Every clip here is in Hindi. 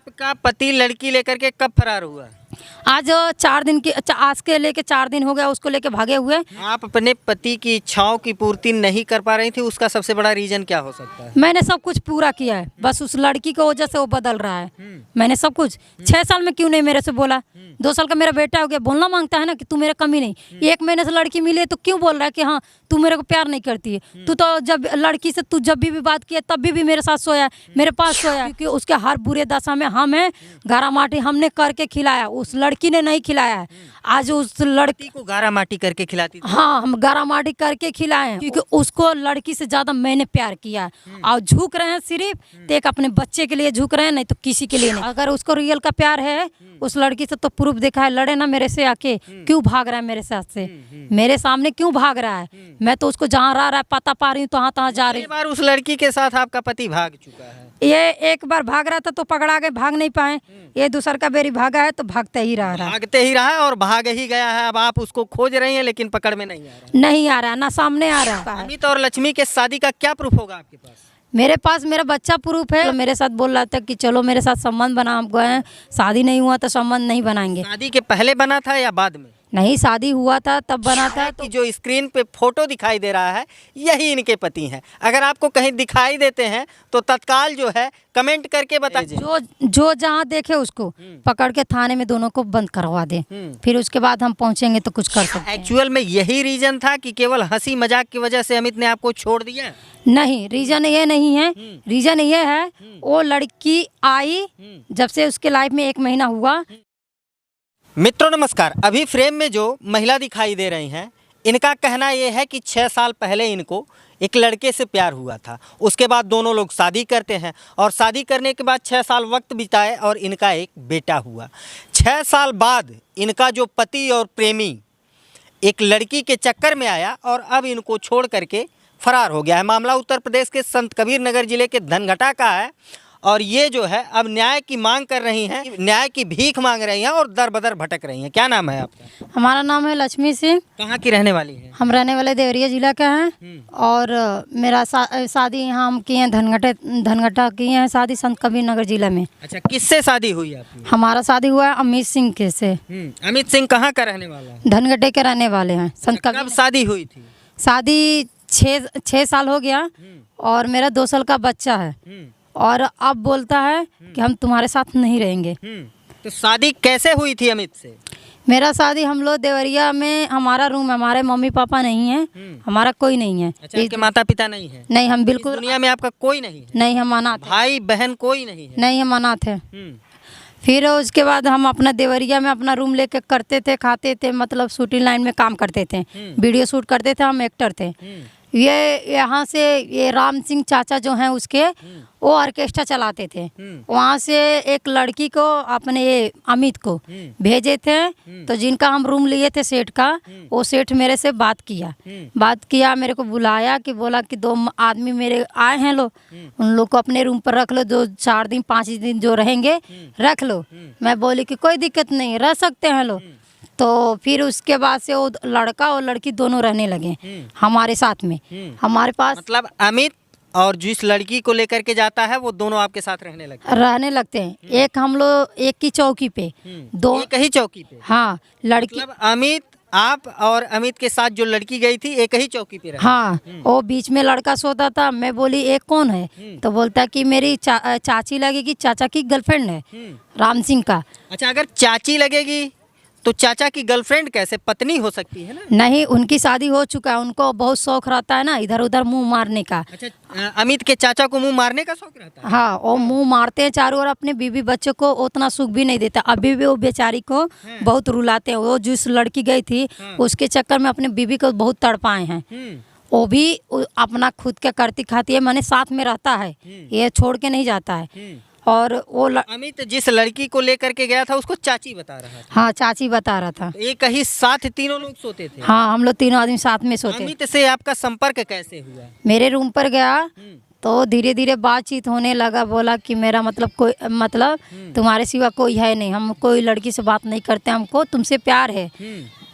आपका पति लड़की लेकर के कब फरार हुआ? आज 4 दिन की आज के लेके 4 दिन हो गया उसको लेके भागे हुए। आप अपने पति की इच्छाओं की पूर्ति नहीं कर पा रही थी, उसका सबसे बड़ा रीजन क्या हो सकता है? मैंने सब कुछ पूरा किया है, बस उस लड़की की वजह से वो बदल रहा है। मैंने सब कुछ 6 साल में क्यों नहीं मेरे से बोला? 2 साल का मेरा बेटा हो गया, बोलना मांगता है ना कि तू मेरा कमी नहीं। 1 महीने से लड़की मिली है तो क्यों बोल रहा है कि हाँ तू मेरे को प्यार नहीं करती है? तू तो जब लड़की से तू जब भी बात किया तब भी मेरे साथ सोया, मेरे पास सोया, क्योंकि उसके हर बुरे दशा में हमें गारा माटी हमने करके खिलाया, उस लड़की ने नहीं खिलाया है। आज उस लड़की को गारा माटी करके खिलाती थी? हाँ, हम गारा माटी करके खिलाए हैं, क्योंकि उसको लड़की से ज्यादा मैंने प्यार किया है। और झुक रहे हैं सिर्फ तो एक अपने बच्चे के लिए झुक रहे हैं, नहीं तो किसी के लिए नहीं। अगर उसको रियल का प्यार है उस लड़की से तो प्रूफ दिखा है, लड़े ना मेरे से आके। क्यों भाग रहा है मेरे साथ से? मेरे सामने क्यों भाग रहा है? मैं तो उसको जहाँ रहा है पता पा रही हूँ, तो तहाँ जा रही हूँ। बार उस लड़की के साथ आपका पति भाग चुका है? ये एक बार भाग रहा था तो पकड़ा गए, भाग नहीं पाए। ये दूसर का बेरी भागा है तो भागते ही रहा है, भागते ही रहा है और भाग ही गया है। अब आप उसको खोज रही हैं लेकिन पकड़ में नहीं आ रहा। नहीं आ रहा है, ना सामने आ रहा है। अमित और लक्ष्मी के शादी का क्या प्रूफ होगा आपके पास? मेरे पास मेरा बच्चा प्रूफ है। तो मेरे साथ बोल रहा था कि चलो मेरे साथ संबंध बना, हम गए, शादी नहीं हुआ तो संबंध नहीं बनाएंगे। शादी के पहले बना था या बाद में? नहीं, शादी हुआ था तब बना था। तो जो स्क्रीन पे फोटो दिखाई दे रहा है यही इनके पति हैं। अगर आपको कहीं दिखाई देते हैं तो तत्काल जो है कमेंट करके बताइए। जो जहाँ देखे उसको पकड़ के थाने में दोनों को बंद करवा दे, फिर उसके बाद हम पहुँचेंगे तो कुछ कर सकते हैं। एक्चुअल में यही रीजन था कि केवल हंसी मजाक की वजह से अमित ने आपको छोड़ दिया? नहीं, रीजन ये नहीं है। रीजन ये है वो लड़की आई जब से उसके लाइफ में 1 महीना हुआ। मित्रों नमस्कार। अभी फ्रेम में जो महिला दिखाई दे रही हैं, इनका कहना यह है कि 6 साल पहले इनको एक लड़के से प्यार हुआ था। उसके बाद दोनों लोग शादी करते हैं और शादी करने के बाद 6 साल वक्त बिताए और इनका एक बेटा हुआ। 6 साल बाद इनका जो पति और प्रेमी एक लड़की के चक्कर में आया और अब इनको छोड़ करके फरार हो गया है। मामला उत्तर प्रदेश के संत कबीर नगर जिले के धनघटा का है और ये जो है अब न्याय की मांग कर रही हैं, न्याय की भीख मांग रही हैं और दर बदर भटक रही हैं। क्या नाम है आपका? हमारा नाम है लक्ष्मी सिंह। कहाँ की रहने वाली हैं? हम रहने वाले देवरिया जिला का हैं और मेरा शादी यहाँ हम किए हैं धनघटा किए हैं शादी संत कबीर नगर जिला में। अच्छा, किससे शादी हुई आपकी? हमारा शादी हुआ है अमित सिंह के से। अमित सिंह कहाँ का रहने वाला है? धनघटे के रहने वाले हैं। संत कबीर। कब शादी हुई थी? शादी 6 साल हो गया और मेरा 2 साल का बच्चा है और अब बोलता है कि हम तुम्हारे साथ नहीं रहेंगे। तो शादी कैसे हुई थी अमित से? मेरा शादी हम लोग देवरिया में, हमारा रूम है, हमारे मम्मी पापा नहीं है, हमारा कोई नहीं है। अच्छा, आपके माता पिता नहीं है? नहीं, हम बिल्कुल दुनिया में आपका कोई नहीं है? नहीं, हम अनाथ। भाई बहन कोई नहीं है? नहीं, हम अनाथ है। फिर उसके बाद हम अपना देवरिया में अपना रूम लेके करते थे, खाते थे, मतलब शूटिंग लाइन में काम करते थे, वीडियो शूट करते थे, हम एक्टर थे। ये यहाँ से ये राम सिंह चाचा जो हैं उसके, वो ऑर्केस्ट्रा चलाते थे। वहाँ से एक लड़की को अपने ये अमित को भेजे थे, तो जिनका हम रूम लिए थे सेठ का, वो सेठ मेरे से बात किया, मेरे को बुलाया कि बोला कि 2 आदमी मेरे आए हैं लोग, उन लोग को अपने रूम पर रख लो, जो 4 दिन 5 दिन जो रहेंगे रख लो। मैं बोली कि कोई दिक्कत नहीं, रह सकते हैं लोग। तो फिर उसके बाद से वो लड़का और लड़की दोनों रहने लगे हमारे साथ में, हमारे पास। मतलब अमित और जिस लड़की को लेकर के जाता है वो दोनों आपके साथ रहने लगते हैं? एक हम लोग एक की चौकी पे, 2 एक ही चौकी पे? हाँ, लड़की मतलब अमित, आप और अमित के साथ जो लड़की गई थी एक ही चौकी पे रहे? हाँ, वो बीच में लड़का सोता था। मैं बोली एक कौन है? तो बोलता कि मेरी चाची लगेगी, चाचा की गर्लफ्रेंड है, राम सिंह का। अच्छा, अगर चाची लगेगी तो चाचा की गर्लफ्रेंड कैसे पत्नी हो सकती है ना? नहीं, उनकी शादी हो चुका है, उनको बहुत शौक रहता है ना इधर उधर मुंह मारने का। अच्छा, अमित के चाचा को मुंह मारने का शौक रहता है? हाँ, वो मुंह मारते हैं चारों ओर, अपने बीवी बच्चों को उतना सुख भी नहीं देता। अभी भी वो बेचारी को बहुत रुलाते हैं। वो जिस लड़की गई थी उसके चक्कर में अपने बीवी को बहुत तड़पाए हैं। वो भी अपना खुद के करती खाती है, मैंने साथ में रहता है, ये छोड़ के नहीं जाता है। और वो अमित जिस लड़की को लेकर के गया था उसको चाची बता रहा था? हाँ, चाची बता रहा था। एक ही साथ तीनों लोग सोते थे? हाँ, हम लोग 3 आदमी साथ में सोते। अमित से आपका संपर्क कैसे हुआ? मेरे रूम पर गया तो धीरे धीरे बातचीत होने लगा। बोला कि मेरा तुम्हारे सिवा कोई है नहीं, हम कोई लड़की से बात नहीं करते, हमको तुमसे प्यार है।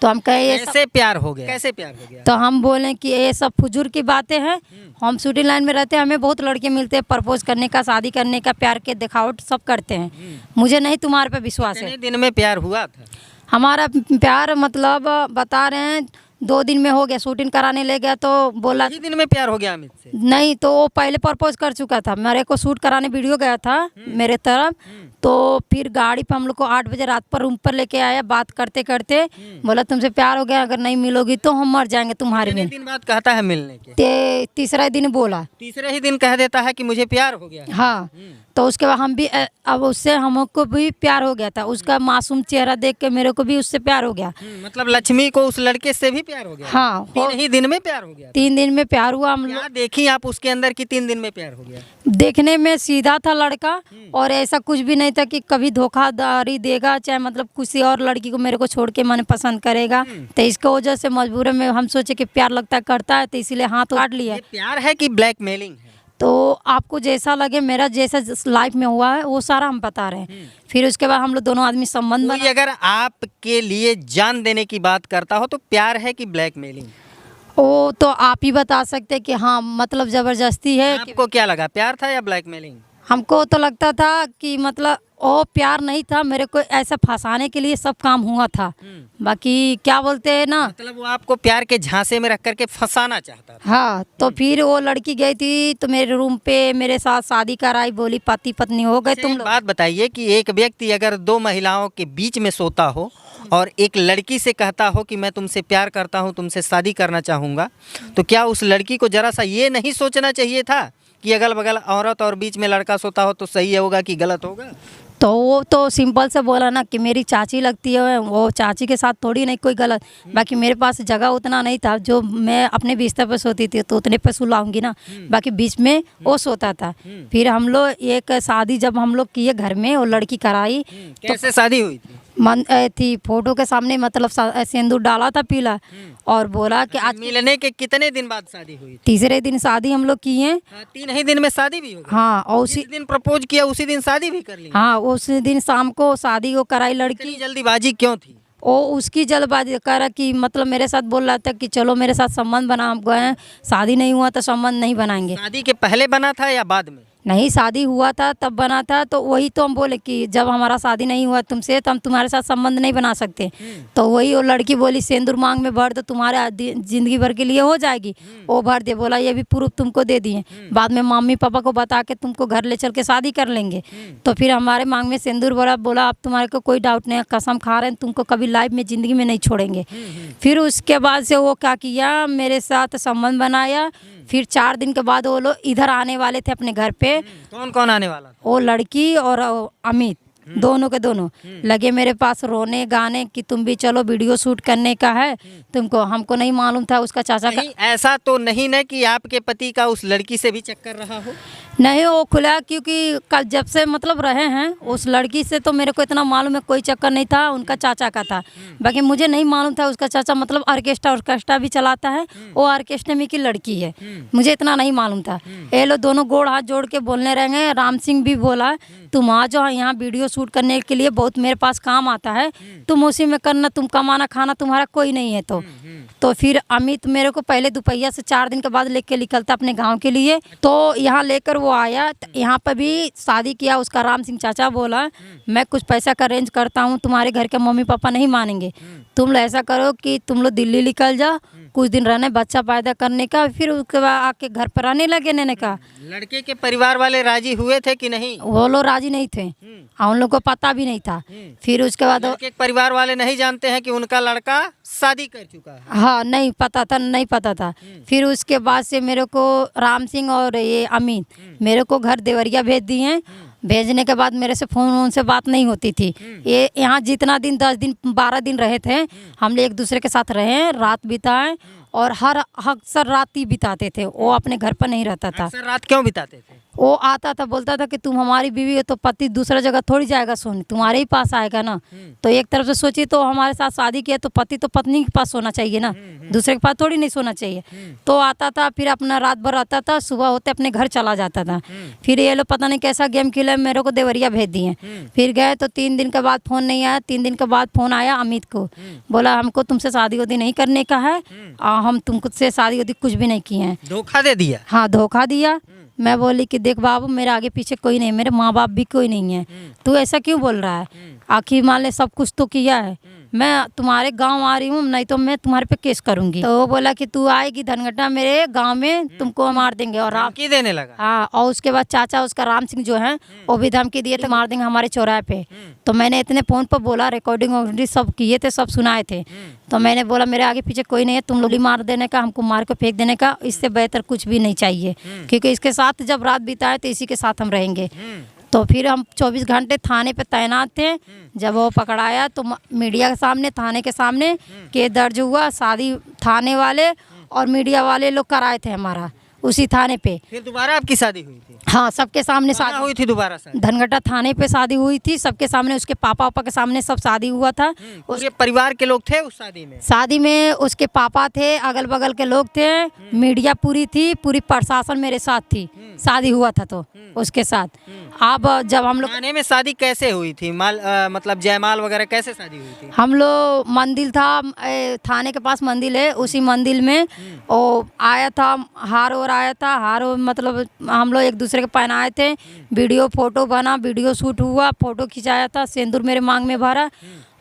तो हम कहे ये सब, कैसे प्यार हो गया, कैसे प्यार हो गया? तो हम बोले कि ये सब फुजूर की बातें हैं। हम शूटिंग लाइन में रहते हैं, हमें बहुत लड़के मिलते हैं, प्रपोज करने का, शादी करने का, प्यार के दिखावट सब करते हैं। मुझे नहीं तुम्हारे पे विश्वास है। कितने दिन में प्यार हुआ था? हमारा प्यार मतलब बता रहे हैं 2 दिन में हो गया। शूटिंग कराने ले गया तो बोला इसी दिन में प्यार हो गया अमित से? नहीं, तो वो पहले प्रपोज कर चुका था। मेरे को शूट कराने वीडियो गया था मेरे तरफ, तो फिर गाड़ी पे हम लोग को 8 बजे रात पर रूम पर लेके आया। बात करते करते बोला तुमसे प्यार हो गया, अगर नहीं मिलोगी तो हम मर जाएंगे तुम्हारे कितने बिन। दिन बाद कहता है मिलने के? तीसरा दिन बोला। तीसरे ही दिन कह देता है कि मुझे प्यार हो गया। हाँ, तो उसके बाद हम भी अब उससे हमको भी प्यार हो गया था। उसका मासूम चेहरा देख के मेरे को भी उससे प्यार हो गया। मतलब लक्ष्मी को उस लड़के से भी प्यार हो गया? हाँ, 3 ही दिन में प्यार हो गया? 3 दिन में प्यार हुआ हम लोग। क्या देखी आप उसके अंदर कि 3 दिन में प्यार हो गया? देखने में सीधा था लड़का, और ऐसा कुछ भी नहीं था कि कभी धोखाधड़ी देगा, चाहे मतलब किसी और लड़की को मेरे को छोड़ के मन पसंद करेगा। तो इसके वजह से मजबूरन में हम सोचे कि प्यार लगता करता है, तो इसीलिए हाथ काट लिया। ये प्यार है कि ब्लैकमेलिंग है? तो आपको जैसा लगे, मेरा जैसा लाइफ में हुआ है वो सारा हम बता रहे हैं। फिर उसके बाद हम लोग दोनों आदमी संबंध कोई अगर आपके लिए जान देने की बात करता हो तो प्यार है कि ब्लैकमेलिंग? वो तो आप ही बता सकते हैं कि हाँ मतलब ज़बरदस्ती है। आपको क्या लगा, प्यार था या ब्लैकमेलिंग? हमको तो लगता था कि मतलब वो प्यार नहीं था, मेरे को ऐसा फंसाने के लिए सब काम हुआ था। बाकी क्या बोलते हैं ना, मतलब वो आपको प्यार के झांसे में रख करके फंसाना चाहता था? हाँ। तो फिर वो लड़की गई थी तो मेरे रूम पे मेरे साथ शादी कराई, बोली पति पत्नी हो गए तुम एक लोग। बात बताइए कि एक व्यक्ति अगर 2 महिलाओं के बीच में सोता हो और एक लड़की से कहता हो कि मैं तुमसे प्यार करता हूं, तुमसे शादी करना चाहूँगा, तो क्या उस लड़की को ज़रा सा ये नहीं सोचना चाहिए था कि अगल बगल औरत और बीच में लड़का सोता हो तो सही होगा कि गलत होगा? तो वो तो सिंपल से बोला ना कि मेरी चाची लगती है, वो चाची के साथ थोड़ी नहीं कोई गलत। बाकी मेरे पास जगह उतना नहीं था, जो मैं अपने बिस्तर पर सोती थी तो उतने पे सुलाऊंगी ना, बाकी बीच में वो सोता था। फिर हम लोग एक शादी जब हम लोग किए घर में, वो लड़की कराई। कैसे शादी हुई थी? मन थी फोटो के सामने, मतलब सिंदूर डाला था पीला, और बोला कि आज मिलने के कितने दिन बाद शादी हुई थी? तीसरे दिन शादी हम लोग किए। 3 ही दिन में शादी भी हो गई? हाँ, और उसी जिस दिन प्रपोज किया उसी दिन शादी भी कर ली? हाँ उस दिन शाम को शादी को कराई लड़की। इतनी जल्दीबाजी क्यों थी? वो उसकी जल्दबाजी करा कि मतलब मेरे साथ बोल रहा था कि चलो मेरे साथ संबंध बना, हम गए, शादी नहीं हुआ तो संबंध नहीं बनाएंगे। शादी के पहले बना था या बाद में? नहीं, शादी हुआ था तब बना था। तो वही तो हम बोले कि जब हमारा शादी नहीं हुआ तुमसे तो हम तुम्हारे साथ संबंध नहीं बना सकते। तो वही वो लड़की बोली सिंदूर मांग में भर दो, तुम्हारे जिंदगी भर के लिए हो जाएगी। वो भर दे, बोला ये भी प्रूफ तुमको दे दिए, बाद में मम्मी पापा को बता के तुमको घर ले चल के शादी कर लेंगे। तो फिर हमारे मांग में सिंदूर भरा, बोला अब तुम्हारे को कोई डाउट नहीं, कसम खा रहे हैं तुमको कभी लाइफ में ज़िंदगी में नहीं छोड़ेंगे। फिर उसके बाद से वो क्या किया, मेरे साथ संबंध बनाया। फिर 4 दिन के बाद वो लोग इधर आने वाले थे अपने घर पे। कौन कौन आने वाला था? वो लड़की और अमित, दोनों के दोनों लगे मेरे पास रोने गाने कि तुम भी चलो, वीडियो शूट करने का है तुमको। हमको नहीं मालूम था उसका चाचा का। नहीं, ऐसा तो नहीं ना कि आपके पति का उस लड़की से भी चक्कर रहा हो? नहीं, वो खुला, क्योंकि कल जब से मतलब रहे हैं उस लड़की से तो मेरे को इतना मालूम है कोई चक्कर नहीं था, उनका चाचा का था। बाकी मुझे नहीं मालूम था उसका चाचा मतलब ऑर्केस्ट्रा भी चलाता है, वो ऑर्केस्ट्रा में की लड़की है, मुझे इतना नहीं मालूम था। ये लोग दोनों गोड़ हाथ जोड़ के बोलने रहेंगे। राम सिंह भी बोला तुम आ जाओ यहाँ वीडियो शूट करने के लिए, बहुत मेरे पास काम आता है, तुम उसी में करना, तुम कमाना खाना तुम्हारा कोई नहीं है। तो फिर अमित मेरे को पहले दोपहिया से 4 दिन के बाद लेके निकलता अपने गांव के लिए। तो यहाँ लेकर वो आया, यहाँ पर भी शादी किया उसका। राम सिंह चाचा बोला मैं कुछ पैसा का अरेंज करता हूँ, तुम्हारे घर के मम्मी पापा नहीं मानेंगे, तुम लोग ऐसा करो कि तुम लोग दिल्ली निकल जाओ, कुछ दिन रहने, बच्चा पैदा करने का, फिर उसके बाद आके घर पर आने लगे। ने का लड़के के परिवार वाले राजी हुए थे कि नहीं? वो लोग राजी नहीं थे और उन लोग को पता भी नहीं था। फिर उसके बाद लड़के के परिवार वाले नहीं जानते हैं कि उनका लड़का शादी कर चुका है? हाँ, नहीं पता था। फिर उसके बाद से मेरे को राम सिंह और ये अमित मेरे को घर देवरिया भेज दिए। भेजने के बाद मेरे से फ़ोन से बात नहीं होती थी। ये यहाँ जितना दिन 10 दिन 12 दिन रहे थे, हम लोग एक दूसरे के साथ रहे, रात बिताए, और हर अक्सर रात ही बिताते थे। वो अपने घर पर नहीं रहता था। अक्सर रात क्यों बिताते थे? वो आता था, बोलता था कि तुम हमारी बीवी हो तो पति दूसरा जगह थोड़ी जाएगा सोने, तुम्हारे ही पास आएगा ना। तो एक तरफ से सोचिए, तो हमारे साथ शादी किया तो पति तो पत्नी के पास सोना चाहिए ना, दूसरे के पास थोड़ी नहीं सोना चाहिए। तो आता था, फिर अपना रात भर आता था, सुबह होते अपने घर चला जाता था। फिर ये लोग पता नहीं कैसा गेम खेले, मेरे को देवरिया भेज दिए। फिर गए तो 3 दिन के बाद फ़ोन नहीं आया। 3 दिन के बाद फ़ोन आया अमित को, बोला हमको तुमसे शादी वादी नहीं करने का है, हम तुमसे शादी वादी कुछ भी नहीं किए हैं। धोखा दे दिया। हाँ, धोखा दिया। मैं बोली कि देख बाबू, मेरे आगे पीछे कोई नहीं, मेरे माँ बाप भी कोई नहीं है, तू ऐसा क्यों बोल रहा है? आखिर मान ले सब कुछ तो किया है, मैं तुम्हारे गांव आ रही हूँ, नहीं तो मैं तुम्हारे पे केस करूंगी। तो वो बोला कि तू आएगी धनगट्टा मेरे गांव में, तुमको मार देंगे। और धमकी देने लगा। हाँ, और उसके बाद चाचा उसका राम सिंह जो है वो भी धमकी दिए थे, मार देंगे हमारे चौराहे पे। तो मैंने इतने फ़ोन पर बोला, रिकॉर्डिंग सब किए थे, सब सुनाए थे। तो मैंने बोला मेरे आगे पीछे कोई नहीं है, तुम लोग ही मार देने का, हमको मार के फेंक देने का, इससे बेहतर कुछ भी नहीं चाहिए, क्योंकि इसके साथ जब रात बिताए तो इसी के साथ हम रहेंगे। तो फिर हम 24 घंटे थाने पे तैनात थे। जब वो पकड़ाया तो मीडिया के सामने, थाने के सामने केस दर्ज हुआ। शादी थाने वाले और मीडिया वाले लोग कराए थे हमारा उसी थाने पे। फिर दोबारा आपकी शादी हुई थी? हाँ, सबके सामने कहाँ शादी हुई थी दोबारा शादी? धनगट्टा थाने पे शादी हुई थी, सबके सामने, उसके पापा वापा के सामने सब शादी हुआ था। उसके परिवार के लोग थे उस शादी में? शादी में उसके पापा थे, अगल बगल के लोग थे, मीडिया पूरी थी, पूरी प्रशासन मेरे साथ थी। शादी हुआ था तो उसके साथ। अब जब हम लोग थाने में शादी कैसे हुई थी? मतलब जयमाल वगैरह कैसे शादी हुई थी? हम लोग मंदिर था, थाने के पास मंदिर है, उसी मंदिर में वो आया था, हार और आया था, हार मतलब हम लोग एक दूसरे के पहनाए थे। वीडियो फोटो बना, वीडियो शूट हुआ, फोटो खिंचाया था, सिंदूर मेरे मांग में भरा।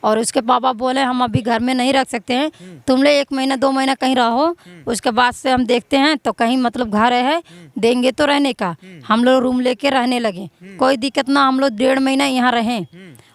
और उसके पापा बोले हम अभी घर में नहीं रख सकते हैं, तुम लोग 1 महीना 2 महीना कहीं रहो, उसके बाद से हम देखते हैं। तो कहीं मतलब घर है देंगे तो रहने का। हम लोग रूम लेके रहने लगे, कोई दिक्कत ना। हम लोग 1.5 महीना यहाँ रहें।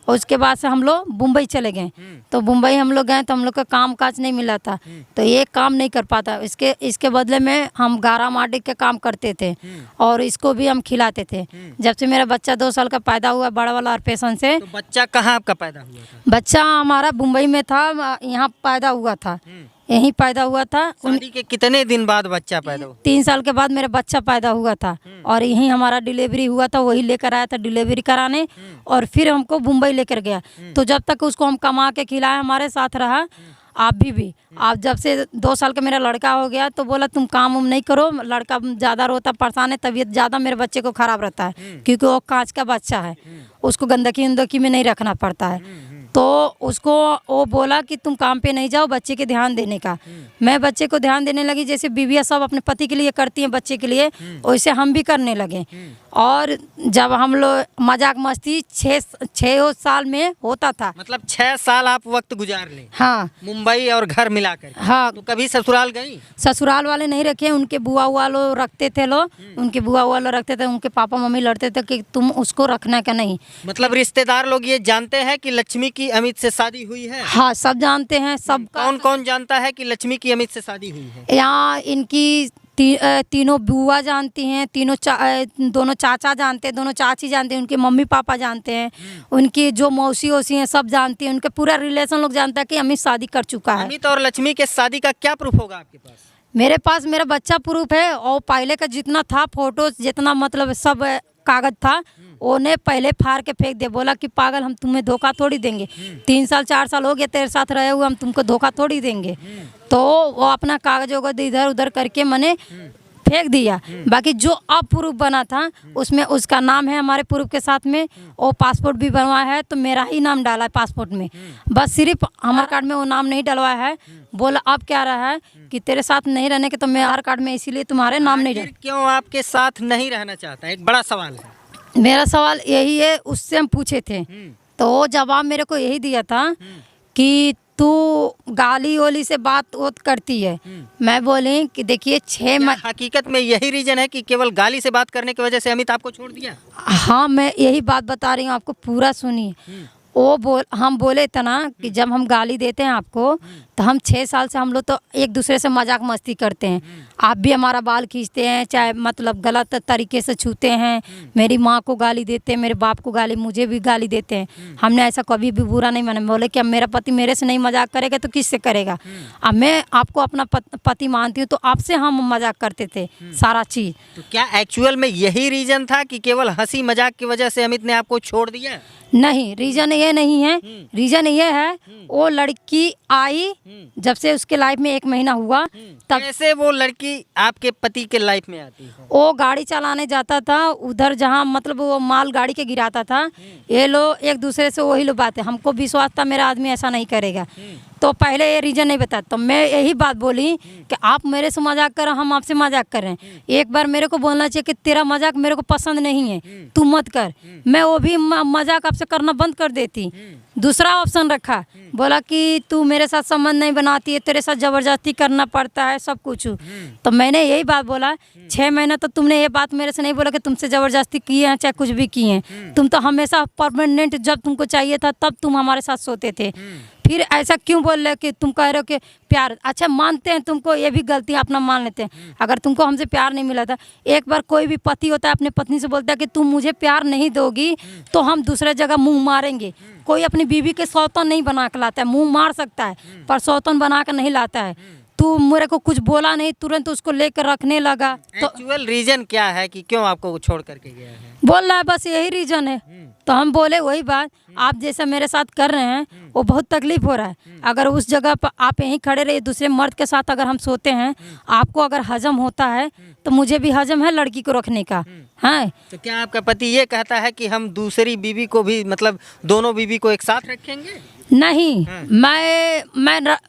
और उसके बाद से हम लोग मुंबई चले गए। तो मुंबई हम लोग गए तो हम लोग का काम काज नहीं मिला था, तो ये काम नहीं कर पाता। इसके बदले में हम गारा माटी के काम करते थे और इसको भी हम खिलाते थे। जब से मेरा बच्चा 2 साल का पैदा हुआ बड़ा वाला ऑपरेशन से। तो बच्चा कहाँ आपका पैदा हुआ था? बच्चा हमारा मुंबई में था, यहाँ पैदा हुआ था, यहीं पैदा हुआ था। शादी के कितने दिन बाद बच्चा पैदा हुआ? 3 साल के बाद मेरा बच्चा पैदा हुआ था और यहीं हमारा डिलीवरी हुआ था, वही लेकर आया था डिलीवरी कराने और फिर हमको मुंबई लेकर गया। तो जब तक उसको हम कमा के खिलाए, हमारे साथ रहा। आप भी आप जब से 2 साल का मेरा लड़का हो गया तो बोला तुम काम उम नहीं करो, लड़का ज़्यादा रोता परेशान है, तबीयत ज़्यादा मेरे बच्चे को ख़राब रहता है, क्योंकि वो कांच का बच्चा है, उसको गंदगी उंदगी में नहीं रखना पड़ता है। तो उसको वो बोला कि तुम काम पे नहीं जाओ, बच्चे के ध्यान देने का। मैं बच्चे को ध्यान देने लगी, जैसे बीवियाँ सब अपने पति के लिए करती हैं बच्चे के लिए, वैसे हम भी करने लगे। और जब हम लोग मजाक मस्ती 6 साल में होता था। मतलब 6 साल आप वक्त गुजार ले? हाँ, मुंबई और घर मिलाकर? हाँ। तो कभी ससुराल गई? ससुराल वाले नहीं रखे, उनके बुआ हुआ लोग रखते थे, उनके बुआ हुआ लोग रखते थे। उनके पापा मम्मी लड़ते थे कि तुम उसको रखना का नहीं। मतलब रिश्तेदार लोग ये जानते हैं कि लक्ष्मी की अमित से शादी हुई है? हाँ, सब जानते हैं। सब कौन कौन जानता है कि लक्ष्मी की अमित से शादी हुई है? यहाँ इनकी तीनों बुआ जानती हैं, दोनों चाचा जानते हैं, दोनों चाची जानते हैं, उनके मम्मी पापा जानते हैं, उनकी जो मौसी वौसी हैं सब जानती हैं, उनके पूरा रिलेशन लोग जानता है कि अमित शादी कर चुका है। अमित और लक्ष्मी के शादी का क्या प्रूफ होगा आपके पास? मेरे पास मेरा बच्चा प्रूफ है और पहले का जितना था फोटो, जितना मतलब सब कागज था, उन्हें पहले फाड़ के फेंक दे। बोला कि पागल, हम तुम्हें धोखा थोड़ी देंगे, 3 साल 4 साल हो गए तेरे साथ रहे हुए, हम तुमको धोखा थोड़ी देंगे। तो वो अपना कागज वगैरह इधर उधर करके मैंने फेंक दिया। बाकी जो अब प्रूफ बना था उसमें उसका नाम है हमारे प्रूफ के साथ में, वो पासपोर्ट भी बनवाया है तो मेरा ही नाम डाला है पासपोर्ट में, बस सिर्फ आधार कार्ड में वो नाम नहीं डलवाया है। बोला अब क्या रहा है कि तेरे साथ नहीं रहने के, तो मैं आधार कार्ड में इसीलिए तुम्हारे नाम नहीं डाला। क्यों आपके साथ नहीं रहना चाहता? एक बड़ा सवाल है। मेरा सवाल यही है, उससे हम पूछे थे तो वो जवाब मेरे को यही दिया था कि तू गाली वाली से बात वोत करती है। मैं बोली कि देखिए 6 महीने, हकीकत में यही रीजन है कि केवल गाली से बात करने की वजह से अमित आपको छोड़ दिया? हाँ, मैं यही बात बता रही हूँ आपको, पूरा सुनिए। हम बोले इतना कि जब हम गाली देते हैं आपको तो हम 6 साल से हम लोग तो एक दूसरे से मजाक मस्ती करते हैं। आप भी हमारा बाल खींचते हैं, चाहे मतलब गलत तरीके से छूते हैं, मेरी माँ को गाली देते हैं, मेरे बाप को गाली, मुझे भी गाली देते हैं। हमने ऐसा कभी भी बुरा नहीं माना। बोले कि अब मेरा पति मेरे से नहीं मजाक करेगा तो किससे करेगा। अब मैं आपको अपना पति मानती हूँ तो आपसे हम मजाक करते थे सारा चीज़। तो क्या एक्चुअल में यही रीजन था कि केवल हंसी मजाक की वजह से अमित ने आपको छोड़ दिया? नहीं, रीजन ये नहीं है। रीजन ये है वो लड़की आई जब से उसके लाइफ में 1 महीना हुआ तब कैसे वो लड़की आपके पति के लाइफ में आती है? वो गाड़ी चलाने जाता था उधर जहाँ मतलब वो माल गाड़ी के गिराता था। ये लोग एक दूसरे से वही लोग बातें, हमको विश्वास था मेरा आदमी ऐसा नहीं करेगा। तो पहले ये रीज़न नहीं बताया तो मैं यही बात बोली कि आप मेरे से मजाक कर, हम आपसे मजाक कर रहे हैं। एक बार मेरे को बोलना चाहिए कि तेरा मजाक मेरे को पसंद नहीं है, तू मत कर। मैं वो भी मजाक आपसे करना बंद कर देती। दूसरा ऑप्शन रखा, बोला कि तू मेरे साथ संबंध नहीं बनाती है, तेरे साथ ज़बरदस्ती करना पड़ता है सब कुछ। तो मैंने यही बात बोला, 6 महीना तो तुमने ये बात मेरे से नहीं बोला कि तुमसे ज़बरदस्ती किए हैं चाहे कुछ भी किए हैं। तुम तो हमेशा परमानेंट जब तुमको चाहिए था तब तुम हमारे साथ सोते थे। फिर ऐसा क्यों बोल रहे कि तुम कह रहे हो कि प्यार, अच्छा मानते हैं तुमको, ये भी गलती अपना मान लेते हैं। अगर तुमको हमसे प्यार नहीं मिला था, एक बार कोई भी पति होता है अपने पत्नी से बोलता है कि तुम मुझे प्यार नहीं दोगी तो हम दूसरे जगह मुंह मारेंगे। कोई अपनी बीवी के सौतन नहीं बना के लाता है, मुंह मार सकता है पर सौतन बना कर नहीं लाता है। तू मेरे को कुछ बोला नहीं, तुरंत उसको लेकर रखने लगा। तो एक्चुअल रीजन क्या है कि क्यों आपको वो छोड़ करके गया है? बोल रहा है बस यही रीजन है। तो हम बोले वही बात, आप जैसा मेरे साथ कर रहे हैं वो बहुत तकलीफ हो रहा है। अगर उस जगह पर आप यहीं खड़े रहिए, दूसरे मर्द के साथ अगर हम सोते हैं, आपको अगर हजम होता है तो मुझे भी हजम है लड़की को रखने का। हाँ, तो क्या आपका पति ये कहता है कि हम दूसरी बीवी को भी, मतलब दोनों बीवी को एक साथ रखेंगे? नहीं,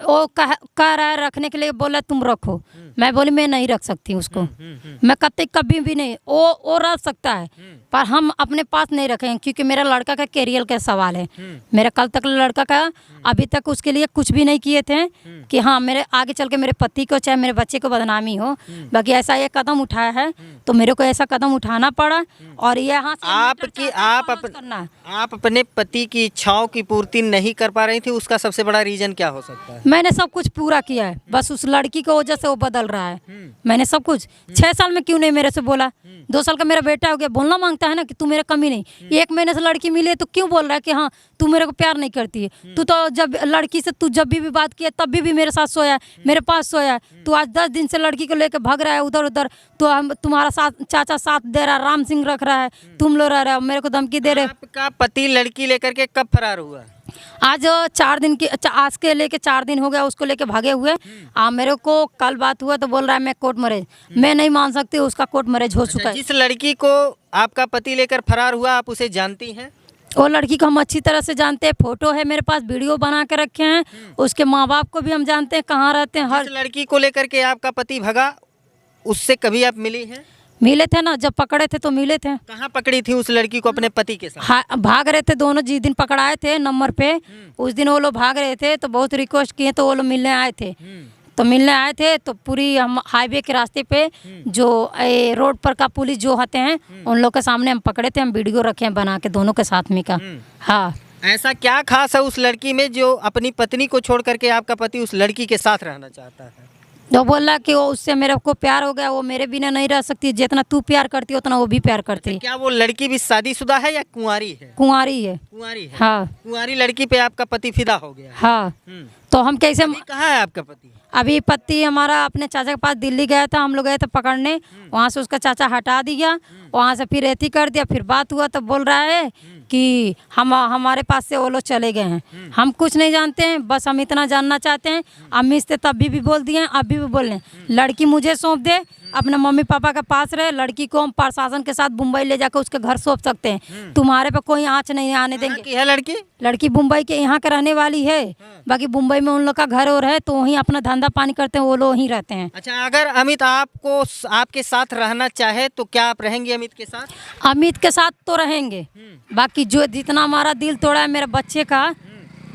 वो कह रहा है रखने के लिए, बोला तुम रखो। मैं बोली मैं नहीं रख सकती उसको, मैं कभी भी नहीं। वो रख सकता है पर हम अपने पास नहीं रखेंगे क्योंकि मेरा लड़का का कैरियर का सवाल है। मेरा कल तक लड़का का अभी तक उसके लिए कुछ भी नहीं किए थे कि हाँ मेरे आगे चल के मेरे पति को चाहे मेरे बच्चे को बदनामी हो। बाकी ऐसा ये कदम उठाया है तो मेरे को ऐसा कदम उठाना पड़ा। और यहाँ से आप अपने पति की इच्छाओं की पूर्ति नहीं कर पा रही थी, उसका सबसे बड़ा रीजन क्या हो सकता है? मैंने सब कुछ पूरा किया है, बस उस लड़की की वजह से वो बदल रहा है। मैंने सब कुछ 6 साल में क्यों नहीं मेरे से बोला? 2 साल का मेरा बेटा हो गया, बोलना मांगता है ना कि तू मेरे कमी नहीं। 1 महीने से लड़की मिली है तो क्यों बोल रहा है कि हाँ तू मेरे को प्यार नहीं करती है? तू तो जब लड़की से तू जब भी बात किया तब भी मेरे साथ सोया, मेरे पास सोया। तू आज 10 दिन से लड़की को लेकर भाग रहा है उधर उधर। तो हम तुम्हारा साथ चाचा साथ दे रहा है, राम सिंह रख रहा है, तुम लोग रह रहे हो, मेरे को धमकी दे रहे। आपका पति लड़की लेकर के कब फरार हुआ? आज 4 दिन की, आज के लेके 4 दिन हो गया उसको लेके भागे हुए। मेरे को कल बात हुआ तो बोल रहा है मैं कोर्ट मैरिज, मैं नहीं मान सकती, उसका कोर्ट मैरिज हो चुका है। जिस लड़की को आपका पति लेकर फरार हुआ आप उसे जानती हैं? वो लड़की को हम अच्छी तरह से जानते हैं, फोटो है मेरे पास, वीडियो बना के रखे हैं। उसके माँ बाप को भी हम जानते हैं कहाँ रहते हैं। हर लड़की को लेकर के आपका पति भगा, उससे कभी आप मिली हैं? मिले थे ना, जब पकड़े थे तो मिले थे। कहाँ पकड़ी थी उस लड़की को अपने पति के साथ? हाँ, भाग रहे थे दोनों, जिस दिन पकड़ाए थे नंबर पे उस दिन वो लोग भाग रहे थे तो बहुत रिक्वेस्ट किए तो वो लोग मिलने आए थे। तो मिलने आए थे तो पूरी हम हाईवे के रास्ते पे जो रोड पर का पुलिस जो होते हैं उन लोग के सामने हम पकड़े थे। हम वीडियो रखे हैं बना के दोनों के साथ में का। हाँ, ऐसा क्या खास है उस लड़की में जो अपनी पत्नी को छोड़ करके आपका पति उस लड़की के साथ रहना चाहता है? तो बोला कि वो उससे मेरे को प्यार हो गया, वो मेरे बिना नहीं रह सकती, जितना तू प्यार करती है उतना वो भी प्यार करती है। क्या वो लड़की भी शादीशुदा है या कुंवारी है? कुंवारी है। कुंवारी है? हाँ, कुंवारी लड़की पे आपका पति फिदा हो गया? हाँ। तो हम कैसे, कहाँ है आपका पति? अभी पति हमारा अपने चाचा के पास दिल्ली गया था, हम लोग गए थे पकड़ने, वहाँ से उसका चाचा हटा दिया, वहाँ से फिर ऐसी कर दिया। फिर बात हुआ तो बोल रहा है कि हमारे पास से वो लोग चले गए हैं। हम कुछ नहीं जानते हैं, बस हम इतना जानना चाहते हैं। अम्मी से तब भी बोल दिए हैं, अभी भी बोल रहे हैं लड़की मुझे सौंप दे, अपने मम्मी पापा के पास रहे। लड़की को हम प्रशासन के साथ मुंबई ले जाकर उसके घर सौंप सकते हैं, तुम्हारे पे कोई आँच नहीं आने देंगे। की है लड़की? लड़की मुंबई के यहाँ के रहने वाली है। बाकी मुंबई में उन लोग का घर और है तो वहीं अपना धंधा पानी करते हैं, वो लोग वहीं रहते हैं। अच्छा, अगर अमित आपको आपके साथ रहना चाहे तो क्या आप रहेंगे अमित के साथ? अमित के साथ तो रहेंगे, बाकी जो जितना हमारा दिल तोड़ा है मेरे बच्चे का,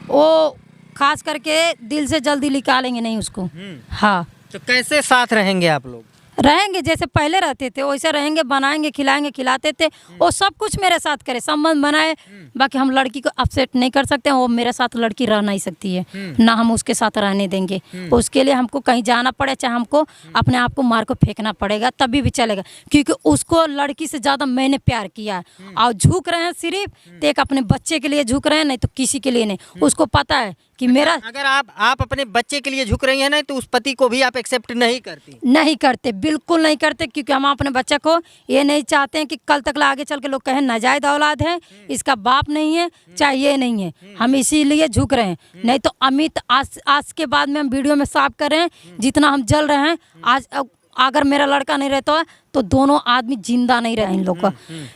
वो खास करके दिल से जल्दी निकालेंगे नहीं उसको। हाँ, तो कैसे साथ रहेंगे आप लोग? रहेंगे जैसे पहले रहते थे वैसे रहेंगे, बनाएंगे, खिलाएंगे, खिलाते थे। वो सब कुछ मेरे साथ करे, संबंध बनाए। बाकी हम लड़की को अपसेट नहीं कर सकते, वो मेरे साथ लड़की रह नहीं सकती है, ना हम उसके साथ रहने देंगे। उसके लिए हमको कहीं जाना पड़े, चाहे हमको अपने आप को मार को फेंकना पड़ेगा, तभी भी चलेगा। क्योंकि उसको लड़की से ज़्यादा मैंने प्यार किया है। और झुक रहे हैं सिर्फ तो एक अपने बच्चे के लिए झुक रहे हैं, नहीं तो किसी के लिए नहीं। उसको पता है कि मेरा, अगर आप अपने बच्चे के लिए झुक रही हैं ना, तो उस पति को भी आप एक्सेप्ट नहीं करती? नहीं करते, बिल्कुल नहीं करते। क्योंकि हम अपने बच्चे को ये नहीं चाहते हैं कि कल तक आगे चल के लोग कहें नाजायज औलाद है, इसका बाप नहीं है, चाहे ये नहीं है। हम इसीलिए झुक रहे हैं। नहीं तो अमित आज के बाद में हम वीडियो में साफ कर रहे हैं, जितना हम जल रहे हैं आज, अगर मेरा लड़का नहीं रहता है तो दोनों आदमी जिंदा नहीं रहे इन लोग का।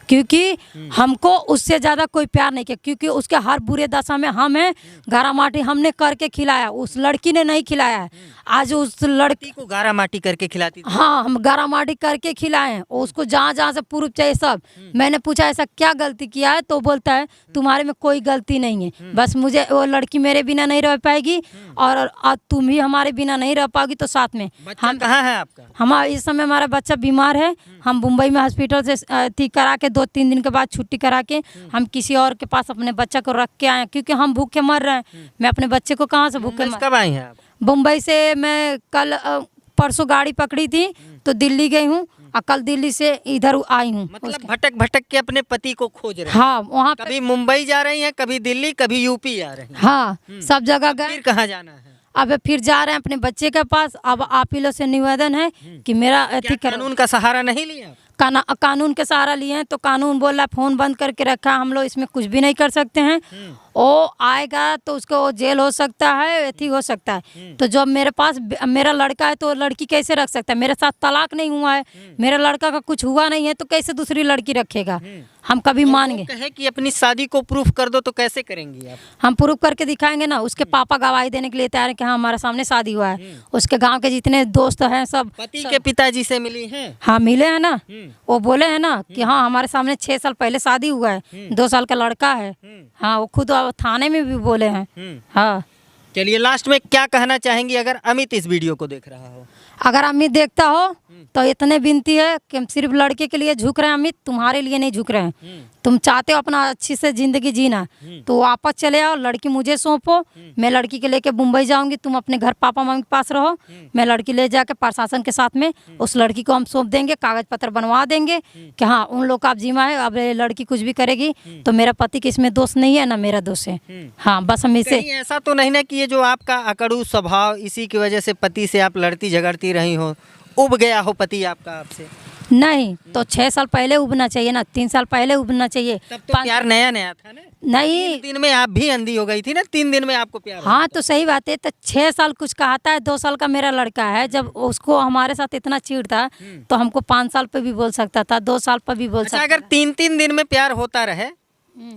क्योंकि हमको उससे ज़्यादा कोई प्यार नहीं किया। क्योंकि उसके हर बुरे दशा में हम हैं, गारा माटी हमने करके खिलाया, उस लड़की ने नहीं खिलाया है। आज उस लड़की को गारा माटी करके खिलाती थी? हाँ, हम गारा माटी करके खिलाए हैं। उसको जहाँ जहाँ से प्रूफ चाहिए सब। मैंने पूछा ऐसा क्या गलती किया है, तो बोलता है तुम्हारे में कोई गलती नहीं है, बस मुझे वो लड़की मेरे बिना नहीं रह पाएगी और तुम भी हमारे बिना नहीं रह पाओगी। तो साथ में हम कहाँ है आपका? हमारा इस समय हमारा बच्चा बीमार है। हम मुंबई में हॉस्पिटल से ठीक करा के 2-3 दिन के बाद छुट्टी करा के हम किसी और के पास अपने बच्चा को रख के आए, क्योंकि हम भूखे मर रहे हैं। मैं अपने बच्चे को कहाँ से भूखे मर। कब आई हैं आप? मुंबई से मैं कल परसों गाड़ी पकड़ी थी तो दिल्ली गई हूँ, और कल दिल्ली से इधर आई हूँ। मतलब भटक भटक के अपने पति को खोज रहे हैं? हाँ, वहाँ कभी मुंबई जा रही हैं, कभी दिल्ली, कभी यूपी जा रही हैं? हाँ, सब जगह गए। फिर कहाँ जाना है? अब फिर जा रहे हैं अपने बच्चे के पास। अब आप ही लोग से निवेदन है कि मेरा अति कानून का सहारा नहीं लिया? कानून के सहारा लिए हैं तो कानून बोल रहा है फ़ोन बंद करके रखा, हम लोग इसमें कुछ भी नहीं कर सकते हैं। वो आएगा तो उसको जेल हो सकता है, अति हो सकता है। तो जब मेरे पास मेरा लड़का है तो लड़की कैसे रख सकता है? मेरे साथ तलाक नहीं हुआ है, मेरे लड़का का कुछ हुआ नहीं है, तो कैसे दूसरी लड़की रखेगा? हम कभी मानेंगे? कहे कि अपनी शादी को प्रूफ कर दो, तो कैसे करेंगी आप? हम प्रूफ करके दिखाएंगे ना। उसके पापा गवाही देने के लिए तैयार है कि हाँ हमारे सामने शादी हुआ है। उसके गांव के जितने दोस्त हैं सब पति के पिताजी से मिली हैं? हाँ, मिले हैं ना। वो बोले हैं ना कि हाँ हमारे सामने 6 साल पहले शादी हुआ है, 2 साल का लड़का है। हाँ, वो खुद थाने में भी बोले हैं। हाँ, चलिए, लास्ट में क्या कहना चाहेंगी अगर अमित इस वीडियो को देख रहा हो? अगर अमित देखता हो तो इतने विनती है कि हम सिर्फ लड़के के लिए झुक रहे हैं अमित, तुम्हारे लिए नहीं झुक रहे हैं। तुम चाहते हो अपना अच्छी से ज़िंदगी जीना तो वापस चले आओ, लड़की मुझे सौंपो। मैं लड़की के लेके मुंबई जाऊंगी, तुम अपने घर पापा मम्मी के पास रहो। मैं लड़की ले जाकर प्रशासन के साथ में उस लड़की को हम सौंप देंगे, कागज़ पत्र बनवा देंगे कि हाँ उन लोग का आप जिम्मा है। अब ये लड़की कुछ भी करेगी तो मेरा पति के इसमें दोष नहीं है, ना मेरा दोष है। हाँ, बस हम इसे ऐसा तो नहीं ना कि ये जो आपका अकड़ू स्वभाव, इसी की वजह से पति से आप लड़ती झगड़ती रही हो, उब गया हो पति आपका आपसे? नहीं, तो 6 साल पहले उबना चाहिए ना, 3 साल पहले उबना चाहिए। तब तो प्यार नया नया था ना? नहीं, 3 दिन में आप भी अंधी हो गई थी ना? 3 दिन में आपको प्यार? हाँ, तो सही बात है। तो 6 साल कुछ कहता है, 2 साल का मेरा लड़का है। जब उसको हमारे साथ इतना चिढ़ था तो हमको 5 साल पे भी बोल सकता था, 2 साल पर भी बोल सकता। अगर 3-3 दिन में प्यार होता रहे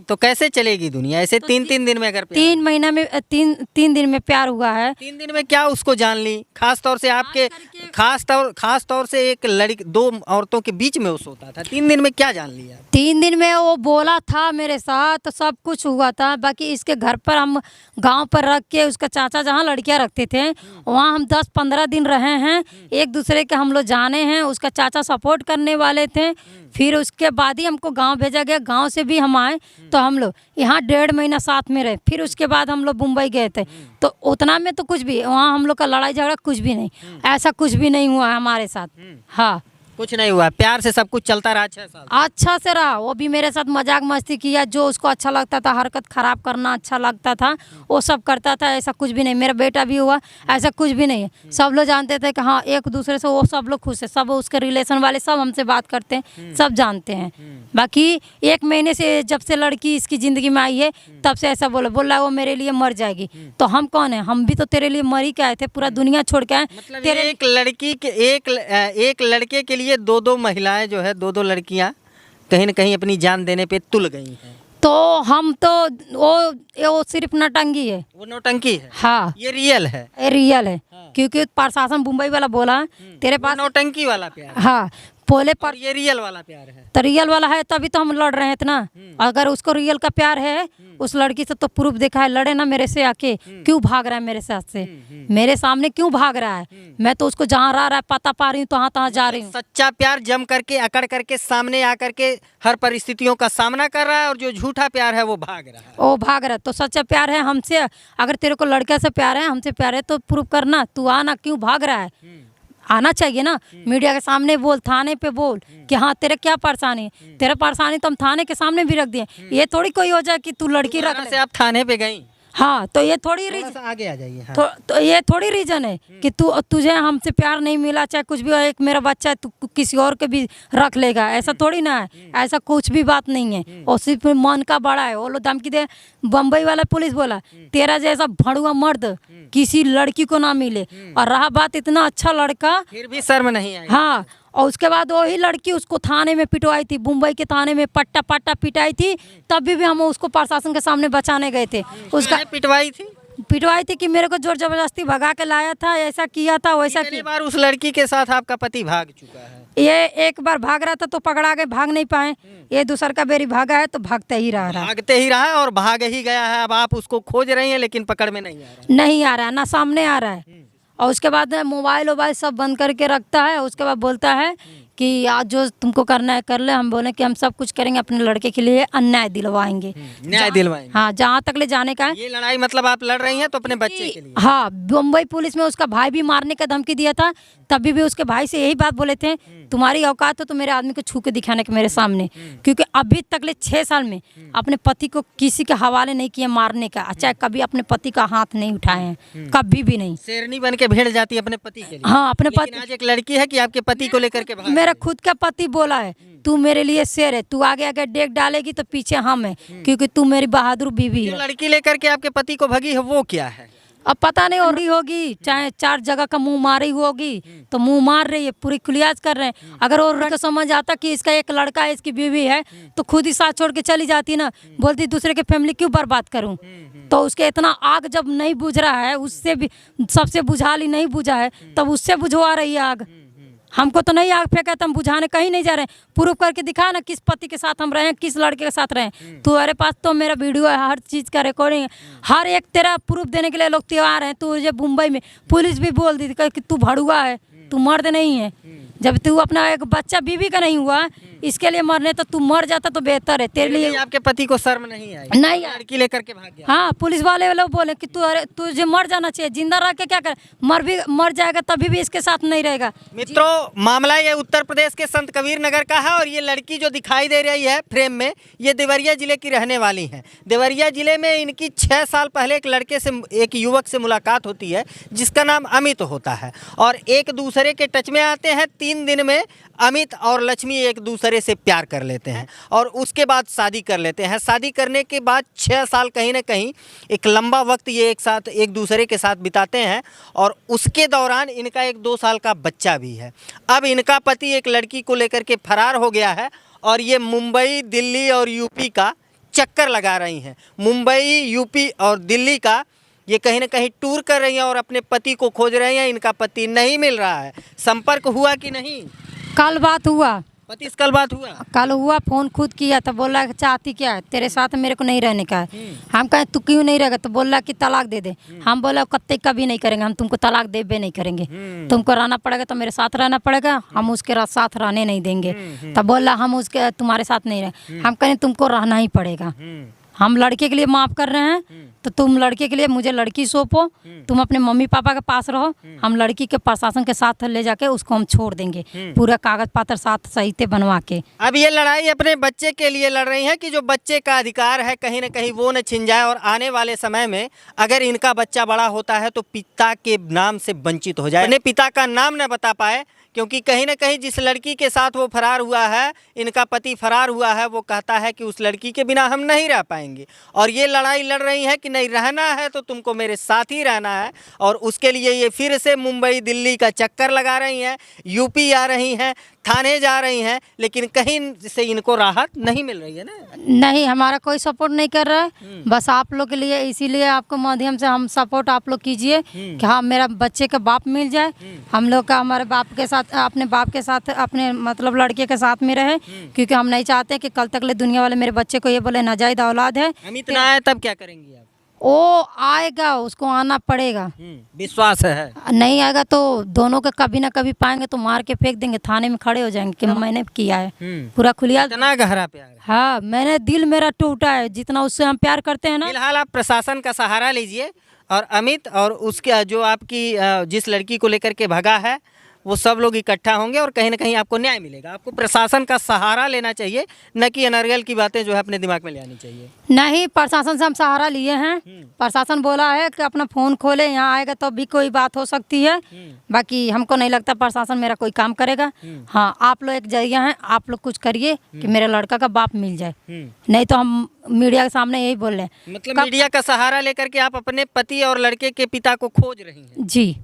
तो कैसे चलेगी दुनिया? ऐसे 3-3 दिन में अगर 3 महीना में 3 दिन में प्यार हुआ है। 3 दिन में क्या उसको जान ली? खास तौर से आपके खास तौर से एक लड़की 2 औरतों के बीच में उस होता था। 3 दिन में क्या जान लिया? 3 दिन में वो बोला था मेरे साथ, तो सब कुछ हुआ था। बाकी इसके घर पर हम गांव पर रख के, उसका चाचा जहां लड़कियां रखते थे वहां हम 10-15 दिन रहे हैं। एक दूसरे के हम लोग जाने हैं, उसका चाचा सपोर्ट करने वाले थे। फिर उसके बाद ही हमको गांव भेजा गया। गांव से भी हम आए तो हम लोग यहाँ 1.5 महीना साथ में रहे। फिर उसके बाद हम लोग मुंबई गए थे, तो उतना में तो कुछ भी वहाँ हम लोग का लड़ाई झगड़ा कुछ भी नहीं, ऐसा कुछ भी नहीं हुआ हमारे साथ। हाँ, कुछ नहीं हुआ, प्यार से सब कुछ चलता रहा 6 साल? अच्छा से रहा। वो भी मेरे साथ मजाक मस्ती किया, जो उसको अच्छा लगता था, हरकत खराब करना अच्छा लगता था, वो सब करता था। ऐसा कुछ भी नहीं। मेरा बेटा भी हुआ, ऐसा कुछ भी नहीं है। सब लोग जानते थे कि हाँ एक दूसरे से वो सब लोग खुश है। सब उसके रिलेशन वाले सब हमसे बात करते हैं, सब जानते हैं। बाकी 1 महीने से जब से लड़की इसकी ज़िंदगी में आई है तब से ऐसा बोल रहा है वो मेरे लिए मर जाएगी। तो हम कौन है? हम भी तो तेरे लिए मर ही के आए थे, पूरा दुनिया छोड़ के आए। मतलब एक लड़की के एक लड़के के लिए 2-2 महिलाएं जो है, 2-2 लड़कियां कहीं न कहीं अपनी जान देने पे तुल गई हैं। तो हम तो वो सिर्फ नटंगी है। वो नौटंकी है? हाँ, ये रियल है? ये रियल है। क्योंकि प्रशासन मुंबई वाला बोला तेरे पास नौटंकी वाला प्यार। हाँ, बोले पर और ये रियल वाला प्यार है। तो रियल वाला है तभी तो हम लड़ रहे हैं इतना। अगर उसको रियल का प्यार है उस लड़की से तो प्रूफ देखा है, लड़े ना मेरे से आके, क्यों भाग रहा है मेरे साथ से, मेरे सामने क्यों भाग रहा है। मैं तो उसको जहाँ रहा है पता पा रही हूँ, तो तहाँ जा रही हूँ। सच्चा प्यार जम करके अकड़ करके सामने आकर के हर परिस्थितियों का सामना कर रहा है, और जो झूठा प्यार है वो भाग रहा है। ओ भाग रहा है। तो सच्चा प्यार है हमसे, अगर तेरे को लड़के से प्यार है, हमसे प्यार है, तो प्रूफ करना, तू आना, क्यों भाग रहा है। आना चाहिए ना, मीडिया के सामने बोल, थाने पे बोल कि हाँ तेरे क्या परेशानी है। तेरा परेशानी तो हम थाने के सामने भी रख दिए। ये थोड़ी कोई हो जाए कि तू लड़की रख ले। से आप थाने पे गई। हाँ, तो ये थोड़ी थोड़ा सा आगे आ जाइए। हाँ। तो ये थोड़ी रीजन है कि तुझे हमसे प्यार नहीं मिला, चाहे कुछ भी हो, एक मेरा बच्चा है, तू किसी और के भी रख लेगा, ऐसा थोड़ी ना है। ऐसा कुछ भी बात नहीं है, और सिर्फ मन का बड़ा है। वो लोग धमकी दे, बम्बई वाला पुलिस बोला तेरा जैसा भड़ुआ मर्द किसी लड़की को ना मिले। और रहा बात इतना अच्छा लड़का, फिर भी शर्म नहीं आई। हाँ। और उसके बाद वही लड़की उसको थाने में पिटवाई थी, मुंबई के थाने में पट्टा पट्टा पिटाई थी, तभी भी हम उसको प्रशासन के सामने बचाने गए थे। उसका पिटवाई थी कि मेरे को जोर जबरदस्ती भगा के लाया था, ऐसा किया था, वैसा कितनी बार उस लड़की के साथ आपका पति भाग चुका है? ये एक बार भाग रहा था तो पकड़ा गए, भाग नहीं पाए। ये दूसर का बेरी भागा है तो भागते ही रहा भागते ही रहा और भाग ही गया है। अब आप उसको खोज रही हैं लेकिन पकड़ में नहीं आ रहा। नहीं आ रहा है, ना सामने आ रहा है। और उसके बाद मोबाइल वोबाइल सब बंद करके रखता है। उसके बाद बोलता है कि आज जो तुमको करना है कर ले। हम बोले कि हम सब कुछ करेंगे, अपने लड़के के लिए अन्याय दिलवाएंगे, न्याय दिलवाएंगे। हाँ, जहाँ तक ले जाने का है। ये लड़ाई मतलब आप लड़ रही हैं तो अपने बच्चे के लिए? हाँ, मुंबई पुलिस में उसका भाई भी मारने का धमकी दिया था, तभी भी उसके भाई से यही बात बोले थे, तुम्हारी औकात हो तो मेरे आदमी को छू के दिखाने के मेरे सामने। क्योंकि अभी तक ले 6 साल में अपने पति को किसी के हवाले नहीं किया मारने का, चाहे कभी अपने पति का हाथ नहीं उठाए हैं, कभी भी नहीं। शेरनी बन के भेड़ जाती है अपने पति के लिए। हाँ, अपने पति। आज एक लड़की है कि आपके पति को लेकर के भाग मेरा खुद का पति बोला है, तू मेरे लिए शेर है, तू आगे आगे डेग डालेगी तो पीछे हम है, क्योंकि तू मेरी बहादुर बीवी है। लड़की लेकर के आपके पति को भगी है वो क्या है? अब पता नहीं, हो रही होगी, चाहे 4 जगह का मुंह मारी होगी तो मुंह मार रही है, पूरी खुलियाज कर रहे हैं। अगर वो तो समझ आता कि इसका एक लड़का है, इसकी बीवी है, तो खुद ही साथ छोड़ के चली जाती ना, बोलती दूसरे के फैमिली क्यों बर्बाद करूं। तो उसके इतना आग जब नहीं बुझ रहा है, उससे भी सबसे बुझाली नहीं बुझा है, तब उससे बुझवा रही है आग। हमको तो नहीं आग फेंका, तो हम बुझाने कहीं नहीं जा रहे हैं। प्रूफ करके दिखा ना किस पति के साथ हम रहे हैं, किस लड़के के साथ रहे हैं। तुम्हारे पास तो मेरा वीडियो है, हर चीज़ का रिकॉर्डिंग है, हर एक तेरा प्रूफ देने के लिए लोग तैयार हैं। तू मुझे मुंबई में पुलिस भी बोल दी थी कि तू भड़ुआ है, तू मर्द नहीं है। जब तू अपना एक बच्चा बीवी का नहीं हुआ इसके लिए मरने, तो तू मर जाता तो बेहतर है तेरे लिए। आपके पति को शर्म नहीं आई? नहीं, लड़की लेकर के भाग गया। हाँ, पुलिस वाले लोग बोले कि तुझे मर जाना चाहिए, जिंदा रह के क्या कर, मर जाएगा तभी भी इसके साथ नहीं रहेगा। मित्रों, मामला ये उत्तर प्रदेश के संत कबीर नगर का है, और ये लड़की जो दिखाई दे रही है फ्रेम में, ये देवरिया जिले की रहने वाली है। देवरिया जिले में इनकी 6 साल पहले एक लड़के से, एक युवक से मुलाकात होती है जिसका नाम अमित होता है, और एक दूसरे के टच में आते हैं। 3 दिन में अमित और लक्ष्मी एक दूसरे से प्यार कर लेते हैं, और उसके बाद शादी कर लेते हैं। शादी करने के बाद 6 साल कहीं ना कहीं एक लंबा वक्त ये एक दूसरे के साथ बिताते हैं, और उसके दौरान इनका एक 2 साल का बच्चा भी है। अब इनका पति एक लड़की को लेकर के फरार हो गया है, और ये मुंबई, दिल्ली और यूपी का चक्कर लगा रही हैं। मुंबई, यूपी और दिल्ली का ये कहीं ना कहीं टूर कर रही हैं और अपने पति को खोज रही हैं। इनका पति नहीं मिल रहा है। संपर्क हुआ कि नहीं? कल बात हुआ, पति से कल बात हुआ? कल हुआ, फोन खुद किया तो बोला कि चाहती क्या है, तेरे साथ मेरे को नहीं रहने का है। हम कहे तू क्यों नहीं रहेगा, तो बोला कि तलाक दे दे। हम बोला कत्ते कभी नहीं करेंगे, हम तुमको तलाक देबे नहीं करेंगे, तुमको रहना पड़ेगा तो मेरे साथ रहना पड़ेगा, हम उसके साथ रहने नहीं देंगे। तब बोला हम उसके तुम्हारे साथ नहीं रहे। हम कहें तुमको रहना ही पड़ेगा, हम लड़के के लिए माफ़ कर रहे हैं, तो तुम लड़के के लिए मुझे लड़की सौंपो, तुम अपने मम्मी पापा के पास रहो, हम लड़की के प्रशासन के साथ ले जाके उसको हम छोड़ देंगे, पूरा कागज पत्र साथ सहीते बनवा के। अब ये लड़ाई अपने बच्चे के लिए लड़ रही है कि जो बच्चे का अधिकार है कहीं ना कहीं वो न छिन जाए, और आने वाले समय में अगर इनका बच्चा बड़ा होता है तो पिता के नाम से वंचित हो जाए, अपने पिता का नाम न बता पाए। क्योंकि कहीं ना कहीं जिस लड़की के साथ वो फरार हुआ है, इनका पति फरार हुआ है, वो कहता है कि उस लड़की के बिना हम नहीं रह पाएंगे। और ये लड़ाई लड़ रही है कि नहीं, रहना है तो तुमको मेरे साथ ही रहना है। और उसके लिए ये फिर से मुंबई, दिल्ली का चक्कर लगा रही हैं, यूपी आ रही हैं, थाने जा रही हैं, लेकिन कहीं से इनको राहत नहीं मिल रही है ना। नहीं, हमारा कोई सपोर्ट नहीं कर रहा है। बस आप लोग के लिए, इसीलिए आपको माध्यम से हम सपोर्ट आप लोग कीजिए कि हाँ मेरा बच्चे का बाप मिल जाए, हम लोग का हमारे बाप के साथ, अपने बाप के साथ, अपने मतलब लड़के के साथ में रहे, क्योंकि हम नहीं चाहते कि कल तक ले दुनिया वाले मेरे बच्चे को ये बोले नाजायज औलाद है। अमित ना आए तब क्या करेंगी आप? वो आएगा, उसको आना पड़ेगा। विश्वास है? नहीं आएगा तो दोनों का कभी ना कभी पाएंगे तो मार के फेंक देंगे, थाने में खड़े हो जाएंगे कि मैंने किया है। पूरा खुलिया। इतना गहरा प्यार है। हाँ, मैंने दिल मेरा टूटा है, जितना उससे हम प्यार करते हैं ना। फिलहाल आप प्रशासन का सहारा लीजिए और अमित और उसके जो आपकी जिस लड़की को लेकर के भगा है वो सब लोग इकट्ठा होंगे और कहीं ना कहीं आपको न्याय मिलेगा। आपको प्रशासन का सहारा लेना चाहिए, न कि अनर्गल की बातें जो है अपने दिमाग में ले आनी चाहिए। नहीं, प्रशासन से हम सहारा लिए हैं। प्रशासन बोला है कि अपना फ़ोन खोले, यहाँ आएगा तो भी कोई बात हो सकती है। बाकी हमको नहीं लगता प्रशासन मेरा कोई काम करेगा। हाँ, आप लोग एक जरिया हैं, आप लोग कुछ करिए कि मेरे लड़का का बाप मिल जाए। नहीं तो हम मीडिया के सामने यही बोल रहे हैं। मतलब मीडिया का सहारा लेकर के आप अपने पति और लड़के के पिता को खोज रही हैं? जी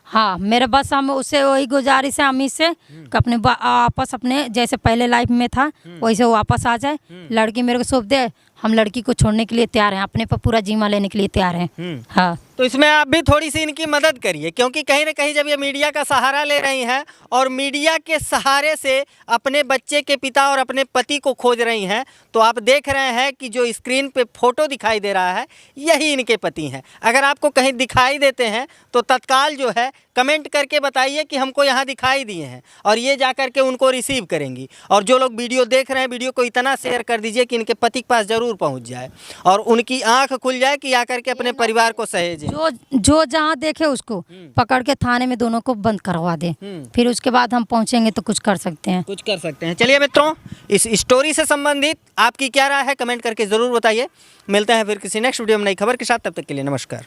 हाँ, मेरे बस हम उससे वही गुजारिश है अमित से कि अपने वापस अपने जैसे पहले लाइफ में था वैसे वो वापस आ जाए। लड़की मेरे को सौंप दे, हम लड़की को छोड़ने के लिए तैयार हैं, अपने पर पूरा जिम्मा लेने के लिए तैयार हैं। हाँ, तो इसमें आप भी थोड़ी सी इनकी मदद करिए, क्योंकि कहीं ना कहीं जब ये मीडिया का सहारा ले रही हैं और मीडिया के सहारे से अपने बच्चे के पिता और अपने पति को खोज रही हैं, तो आप देख रहे हैं कि जो स्क्रीन पे फोटो दिखाई दे रहा है यही इनके पति हैं। अगर आपको कहीं दिखाई देते हैं तो तत्काल जो है कमेंट करके बताइए कि हमको यहाँ दिखाई दिए हैं, और ये जा कर के उनको रिसीव करेंगी। और जो लोग वीडियो देख रहे हैं, वीडियो को इतना शेयर कर दीजिए कि इनके पति के पास ज़रूर पहुँच जाए और उनकी आँख खुल जाए कि आकर के अपने परिवार को सहेजें। जो जहाँ देखे उसको पकड़ के थाने में दोनों को बंद करवा दे, फिर उसके बाद हम पहुँचेंगे तो कुछ कर सकते हैं। चलिए मित्रों, इस स्टोरी से संबंधित आपकी क्या राय है कमेंट करके ज़रूर बताइए। मिलते हैं फिर किसी नेक्स्ट वीडियो में नई खबर के साथ, तब तक के लिए नमस्कार।